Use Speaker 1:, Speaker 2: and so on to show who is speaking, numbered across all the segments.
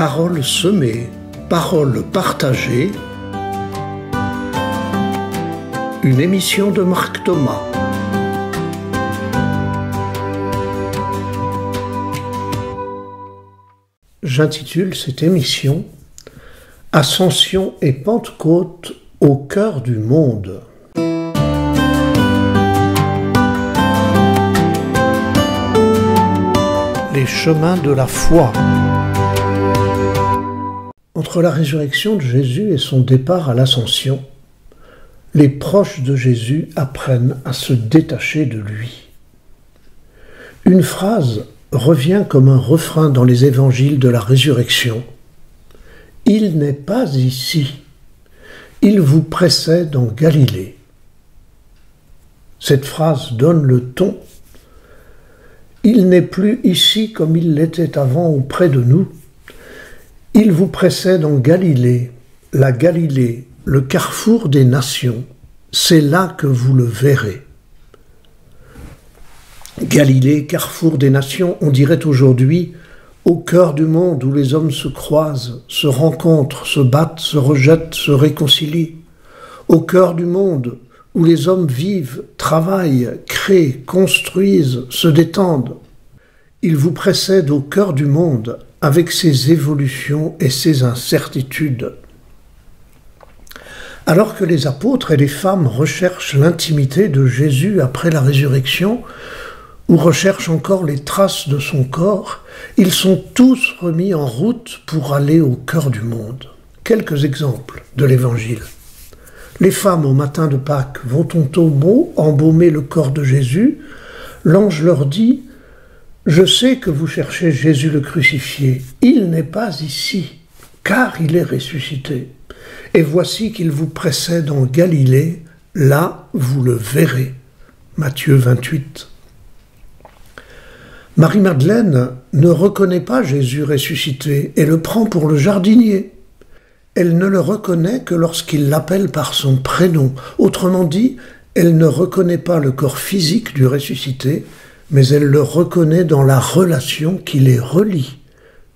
Speaker 1: Parole semée, parole partagée. Une émission de Marc Thomas. J'intitule cette émission « Ascension et Pentecôte au cœur du monde ». Les chemins de la foi. Entre la résurrection de Jésus et son départ à l'ascension, les proches de Jésus apprennent à se détacher de lui. Une phrase revient comme un refrain dans les évangiles de la résurrection. « Il n'est pas ici, il vous précède en Galilée ». Cette phrase donne le ton. Il n'est plus ici comme il l'était avant auprès de nous. Il vous précède en Galilée, la Galilée, le carrefour des nations. C'est là que vous le verrez. Galilée, carrefour des nations, on dirait aujourd'hui au cœur du monde où les hommes se croisent, se rencontrent, se battent, se rejettent, se réconcilient. Au cœur du monde où les hommes vivent, travaillent, créent, construisent, se détendent. Il vous précède au cœur du monde avec ses évolutions et ses incertitudes. Alors que les apôtres et les femmes recherchent l'intimité de Jésus après la résurrection, ou recherchent encore les traces de son corps, ils sont tous remis en route pour aller au cœur du monde. Quelques exemples de l'Évangile. Les femmes au matin de Pâques vont au tombeau embaumer le corps de Jésus. L'ange leur dit « Je sais que vous cherchez Jésus le crucifié. Il n'est pas ici, car il est ressuscité. Et voici qu'il vous précède en Galilée. Là, vous le verrez. » Matthieu 28. Marie-Madeleine ne reconnaît pas Jésus ressuscité et le prend pour le jardinier. Elle ne le reconnaît que lorsqu'il l'appelle par son prénom. Autrement dit, elle ne reconnaît pas le corps physique du ressuscité, mais elle le reconnaît dans la relation qui les relie.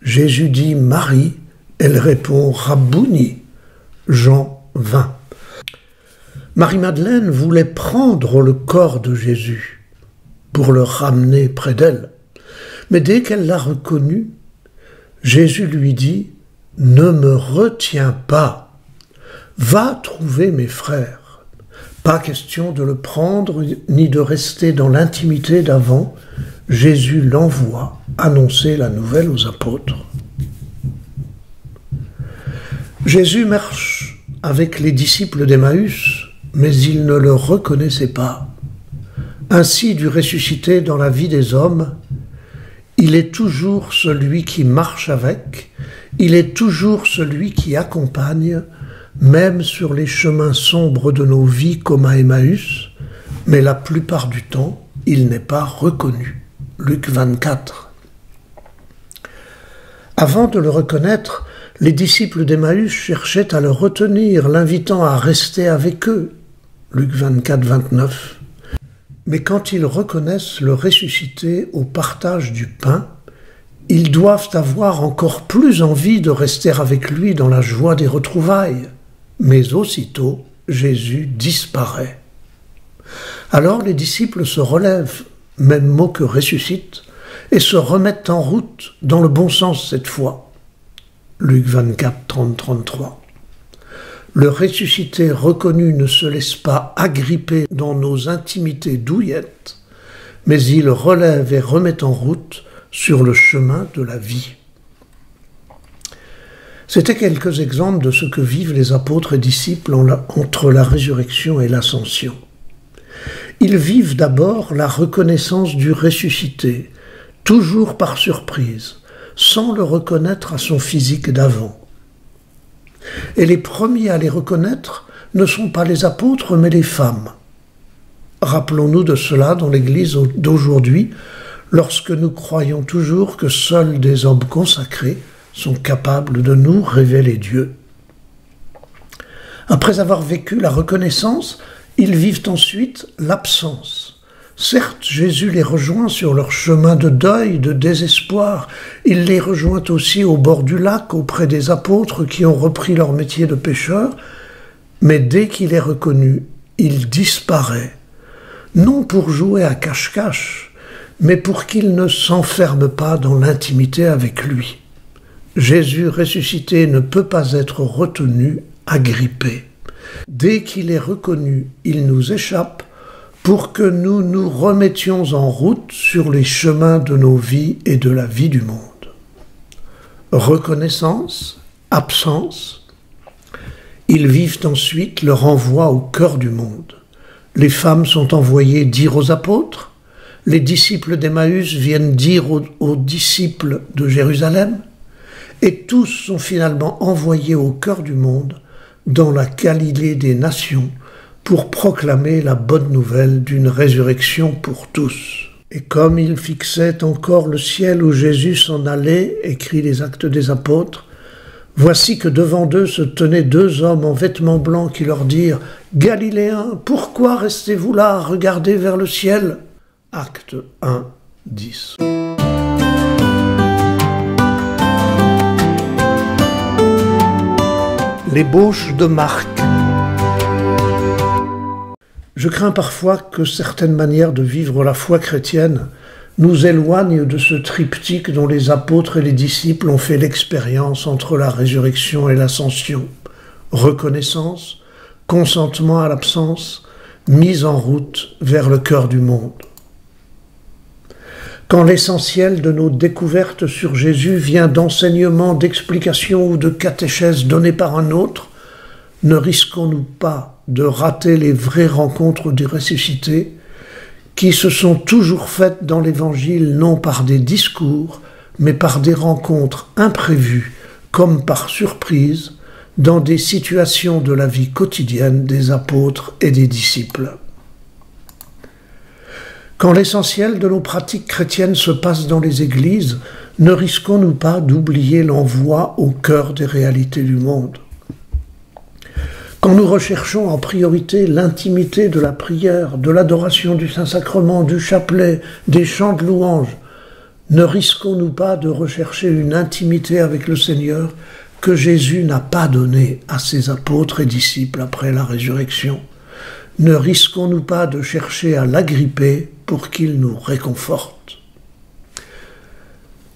Speaker 1: Jésus dit « Marie », elle répond « Rabbouni », Jean 20. Marie-Madeleine voulait prendre le corps de Jésus pour le ramener près d'elle. Mais dès qu'elle l'a reconnu, Jésus lui dit « Ne me retiens pas, va trouver mes frères. » Pas question de le prendre ni de rester dans l'intimité d'avant. Jésus l'envoie annoncer la nouvelle aux apôtres. Jésus marche avec les disciples d'Emmaüs, mais ils ne le reconnaissaient pas. Ainsi, du ressuscité dans la vie des hommes, il est toujours celui qui marche avec, il est toujours celui qui accompagne, même sur les chemins sombres de nos vies comme à Emmaüs, mais la plupart du temps, il n'est pas reconnu. Luc 24. Avant de le reconnaître, les disciples d'Emmaüs cherchaient à le retenir, l'invitant à rester avec eux. Luc 24, 29. Mais quand ils reconnaissent le ressuscité au partage du pain, ils doivent avoir encore plus envie de rester avec lui dans la joie des retrouvailles. Mais aussitôt, Jésus disparaît. Alors les disciples se relèvent, même mot que ressuscite, et se remettent en route, dans le bon sens cette fois. Luc 24, 30, 33. Le ressuscité reconnu ne se laisse pas agripper dans nos intimités douillettes, mais il relève et remet en route sur le chemin de la vie. C'étaient quelques exemples de ce que vivent les apôtres et disciples entre la résurrection et l'ascension. Ils vivent d'abord la reconnaissance du ressuscité, toujours par surprise, sans le reconnaître à son physique d'avant. Et les premiers à les reconnaître ne sont pas les apôtres, mais les femmes. Rappelons-nous de cela dans l'Église d'aujourd'hui, lorsque nous croyons toujours que seuls des hommes consacrés sont capables de nous révéler Dieu. Après avoir vécu la reconnaissance, ils vivent ensuite l'absence, Certes, Jésus les rejoint sur leur chemin de deuil, de désespoir. Il les rejoint aussi au bord du lac, auprès des apôtres qui ont repris leur métier de pêcheurs. Mais dès qu'il est reconnu, il disparaît. Non pour jouer à cache-cache, mais pour qu'il ne s'enferme pas dans l'intimité avec lui. Jésus ressuscité ne peut pas être retenu, agrippé. Dès qu'il est reconnu, il nous échappe pour que nous nous remettions en route sur les chemins de nos vies et de la vie du monde. Reconnaissance, absence, ils vivent ensuite le renvoi au cœur du monde. Les femmes sont envoyées dire aux apôtres, les disciples d'Emmaüs viennent dire aux disciples de Jérusalem, et tous sont finalement envoyés au cœur du monde, dans la Galilée des nations, pour proclamer la bonne nouvelle d'une résurrection pour tous. Et comme ils fixaient encore le ciel où Jésus s'en allait, écrit les Actes des Apôtres, voici que devant eux se tenaient deux hommes en vêtements blancs qui leur dirent « Galiléens, pourquoi restez-vous là à regarder vers le ciel ?» Acte 1, 10. L'ébauche de Marc. Je crains parfois que certaines manières de vivre la foi chrétienne nous éloignent de ce triptyque dont les apôtres et les disciples ont fait l'expérience entre la résurrection et l'ascension. Reconnaissance, consentement à l'absence, mise en route vers le cœur du monde. Quand l'essentiel de nos découvertes sur Jésus vient d'enseignements, d'explications ou de catéchèses données par un autre, ne risquons-nous pas de rater les vraies rencontres du ressuscité qui se sont toujours faites dans l'Évangile non par des discours, mais par des rencontres imprévues, comme par surprise, dans des situations de la vie quotidienne des apôtres et des disciples. Quand l'essentiel de nos pratiques chrétiennes se passe dans les églises, ne risquons-nous pas d'oublier l'envoi au cœur des réalités du monde? Quand nous recherchons en priorité l'intimité de la prière, de l'adoration du Saint-Sacrement, du chapelet, des chants de louange, ne risquons-nous pas de rechercher une intimité avec le Seigneur que Jésus n'a pas donnée à ses apôtres et disciples après la résurrection? Ne risquons-nous pas de chercher à l'agripper pour qu'il nous réconforte?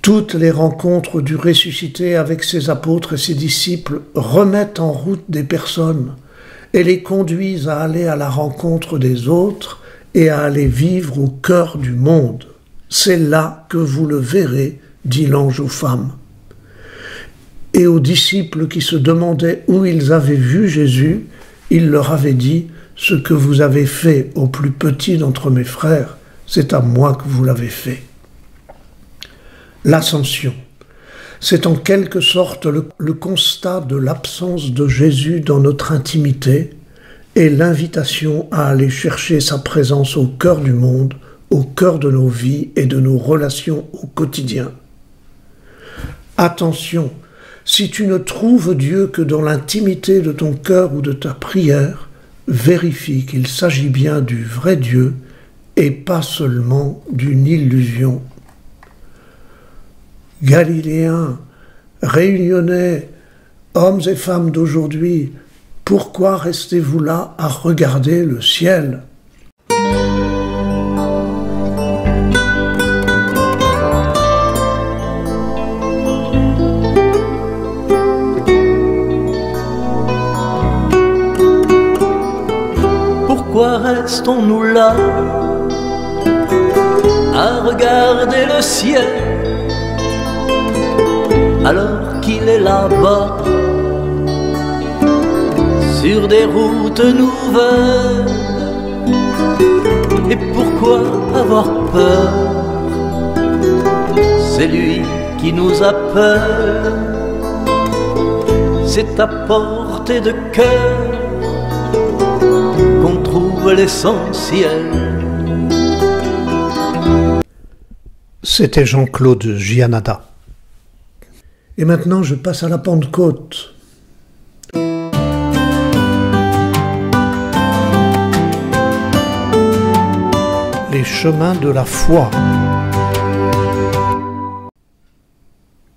Speaker 1: Toutes les rencontres du ressuscité avec ses apôtres et ses disciples remettent en route des personnes et les conduisent à aller à la rencontre des autres et à aller vivre au cœur du monde. C'est là que vous le verrez, dit l'ange aux femmes. Et aux disciples qui se demandaient où ils avaient vu Jésus, il leur avait dit « Ce que vous avez fait au plus petit d'entre mes frères, c'est à moi que vous l'avez fait. » L'ascension, c'est en quelque sorte le constat de l'absence de Jésus dans notre intimité et l'invitation à aller chercher sa présence au cœur du monde, au cœur de nos vies et de nos relations au quotidien. Attention, si tu ne trouves Dieu que dans l'intimité de ton cœur ou de ta prière, vérifie qu'il s'agit bien du vrai Dieu et pas seulement d'une illusion. Galiléens, Réunionnais, hommes et femmes d'aujourd'hui, pourquoi restez-vous là à regarder le ciel ?
Speaker 2: Pourquoi restons-nous là à regarder le ciel alors qu'il est là-bas sur des routes nouvelles? Et pourquoi avoir peur? C'est lui qui nous appelle, c'est à portée de cœur qu'on trouve l'essentiel.
Speaker 1: C'était Jean-Claude Gianada. Et maintenant, je passe à la Pentecôte. Les chemin de la foi.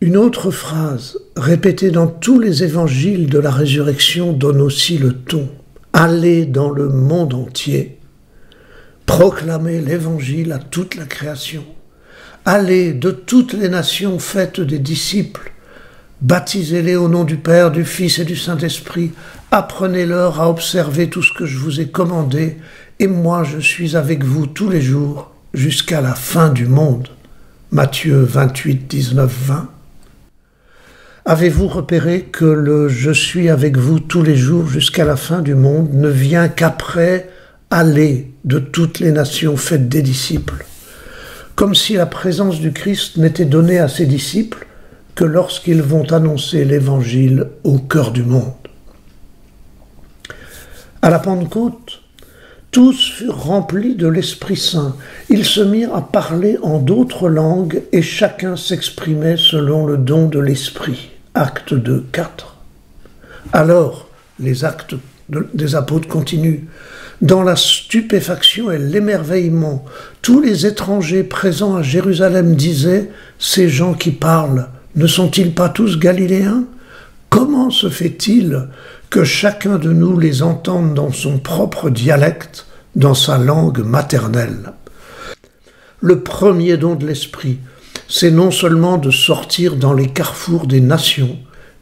Speaker 1: Une autre phrase, répétée dans tous les évangiles de la résurrection, donne aussi le ton. Allez dans le monde entier, proclamez l'évangile à toute la création. Allez de toutes les nations, faites des disciples. Baptisez-les au nom du Père, du Fils et du Saint-Esprit. Apprenez-leur à observer tout ce que je vous ai commandé. Et moi, je suis avec vous tous les jours jusqu'à la fin du monde. Matthieu 28, 19, 20. Avez-vous repéré que le « je suis avec vous tous les jours jusqu'à la fin du monde » ne vient qu'après « aller de toutes les nations, faites des disciples » comme si la présence du Christ n'était donnée à ses disciples que lorsqu'ils vont annoncer l'Évangile au cœur du monde. À la Pentecôte, tous furent remplis de l'Esprit Saint. Ils se mirent à parler en d'autres langues et chacun s'exprimait selon le don de l'Esprit. Actes 2, 4. Alors, les actes des apôtres continuent. Dans la stupéfaction et l'émerveillement, tous les étrangers présents à Jérusalem disaient « Ces gens qui parlent, ne sont-ils pas tous galiléens ? Comment se fait-il que chacun de nous les entende dans son propre dialecte, dans sa langue maternelle ?» Le premier don de l'Esprit, c'est non seulement de sortir dans les carrefours des nations,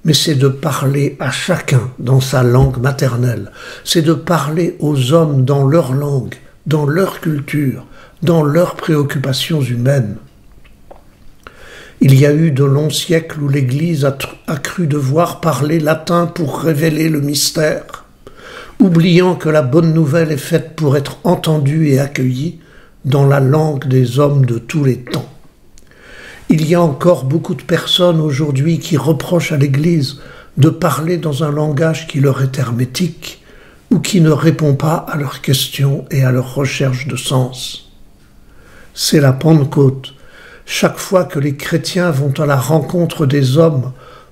Speaker 1: mais c'est de parler à chacun dans sa langue maternelle. C'est de parler aux hommes dans leur langue, dans leur culture, dans leurs préoccupations humaines. Il y a eu de longs siècles où l'Église a cru devoir parler latin pour révéler le mystère, oubliant que la bonne nouvelle est faite pour être entendue et accueillie dans la langue des hommes de tous les temps. Il y a encore beaucoup de personnes aujourd'hui qui reprochent à l'Église de parler dans un langage qui leur est hermétique ou qui ne répond pas à leurs questions et à leurs recherches de sens. C'est la Pentecôte. Chaque fois que les chrétiens vont à la rencontre des hommes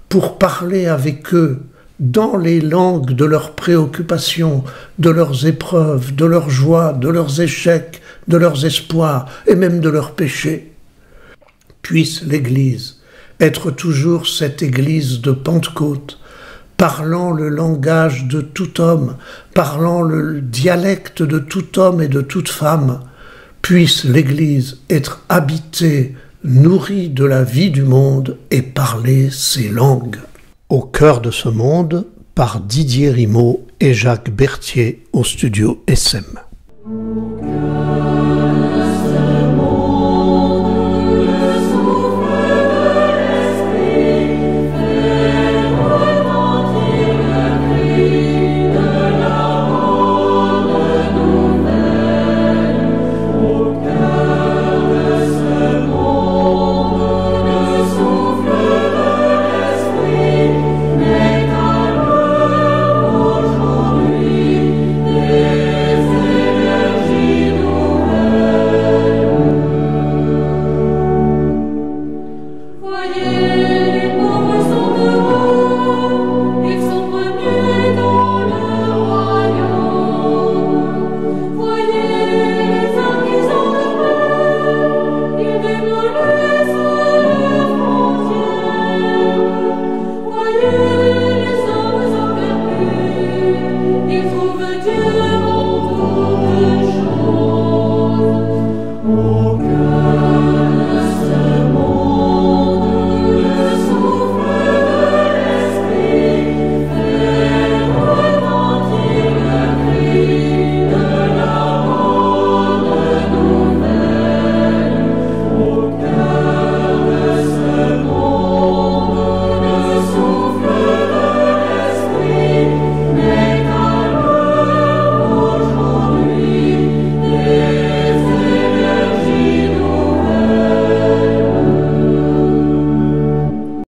Speaker 1: pour parler avec eux dans les langues de leurs préoccupations, de leurs épreuves, de leurs joies, de leurs échecs, de leurs espoirs et même de leurs péchés, puisse l'Église être toujours cette Église de Pentecôte, parlant le langage de tout homme, parlant le dialecte de tout homme et de toute femme, puisse l'Église être habitée, nourrie de la vie du monde et parler ces langues. Au cœur de ce monde, par Didier Rimaud et Jacques Berthier au studio SM.